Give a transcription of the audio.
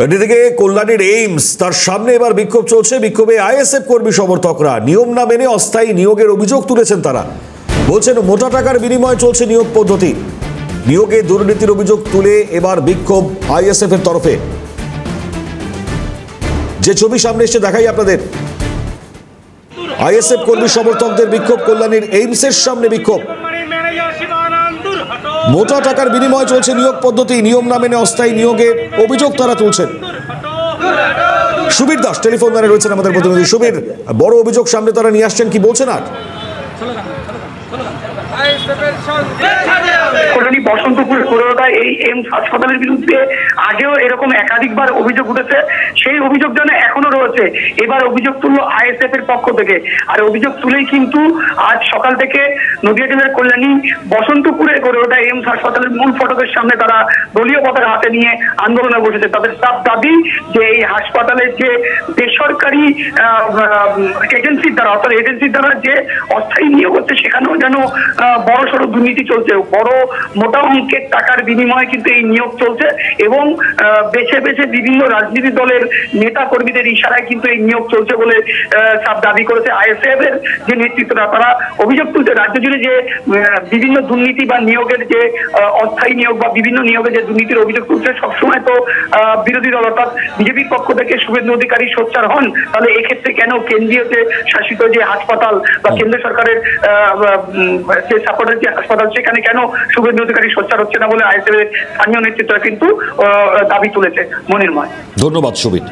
এদিকে কল্যাণীর এইমস তার সামনে এবার বিক্ষোভ চলছে। বিক্ষোভে আইএসএফ কর্মী সমর্থকরা নিয়ম না মেনে অস্থায়ী নিয়োগের অভিযোগ তুলেছেন। তারা বলছেন মোটা টাকার বিনিময়ে চলছে নিয়োগ পদ্ধতি। নিয়োগে দুর্নীতির অভিযোগ তুলে এবার বিক্ষোভ আইএসএফ এর তরফে। যে ছবি সামনে এসে দেখাই আপনাদের, আইএসএফ কর্মী সমর্থকদের বিক্ষোভ, কল্যাণীর এইমসের সামনে বিক্ষোভ। মোটা টাকার বিনিময়ে চলছে নিয়োগ পদ্ধতি, নিয়ম না মেনে অস্থায়ী নিয়োগের অভিযোগ তারা তুলছেন। সুবীর দাস টেলিফোন লাইনে রয়েছেন আমাদের প্রতিনিধি। সুবীর, বড় অভিযোগ সামনে তারা নিয়ে আসছেন, কি বলছেন? আর কল্যাণী বসন্তপুর পুরোটায় এই এইমস হাসপাতালের বিরুদ্ধে আগেও এরকম একাধিকবার অভিযোগ উঠেছে। সেই অভিযোগ যেন এখনো রয়েছে। এবার অভিযোগ তুললো আইএসএফ এর পক্ষ থেকে। আর অভিযোগ তুলেই কিন্তু আজ সকাল থেকে নদিয়া জেলার কল্যাণী বসন্তপুরে গড়ে ওঠা এইমস হাসপাতালের মূল ফটকের সামনে তারা দলীয় পতাকা হাতে নিয়ে আন্দোলনে বসেছে। তাদের সাফ দাবি যে এই হাসপাতালের যে বেসরকারি এজেন্সির দ্বারা, অর্থাৎ এজেন্সির দ্বারা যে অস্থায়ী নিয়োগ হচ্ছে, সেখানেও যেন বড় সড়ো দুর্নীতি চলছে। বড় মোটা অঙ্কের টাকার বিনিময়ে কিন্তু এই নিয়োগ চলছে এবং বেছে বেছে বিভিন্ন রাজনীতি দলের নেতা কর্মীদের ইশারায় কিন্তু এই নিয়োগ চলছে বলে সব দাবি করেছে আইএসএফ এর যে নেতৃত্বরা। তারা অভিযোগ তুলছে রাজ্য জুড়ে যে বিভিন্ন দুর্নীতি বা নিয়োগের যে অস্থায়ী নিয়োগ বা বিভিন্ন নিয়োগে যে দুর্নীতির অভিযোগ তুলছে, সবসময় তো বিরোধী দল অর্থাৎ বিজেপির পক্ষ থেকে শুভেন্দু অধিকারী সোচ্চার হন। তাহলে এক্ষেত্রে কেন কেন্দ্রীয় যে শাসিত যে হাসপাতাল বা কেন্দ্র সরকারের যে সাপোর্টের যে হাসপাতাল, সেখানে কেন শুভেন্দু অধিকারী সোচ্চার হচ্ছে না বলে আইএসএফ এর স্থানীয় নেতৃত্বরা কিন্তু দাবি তুলেছে। মনির্ময়, ধন্যবাদ সুবীর।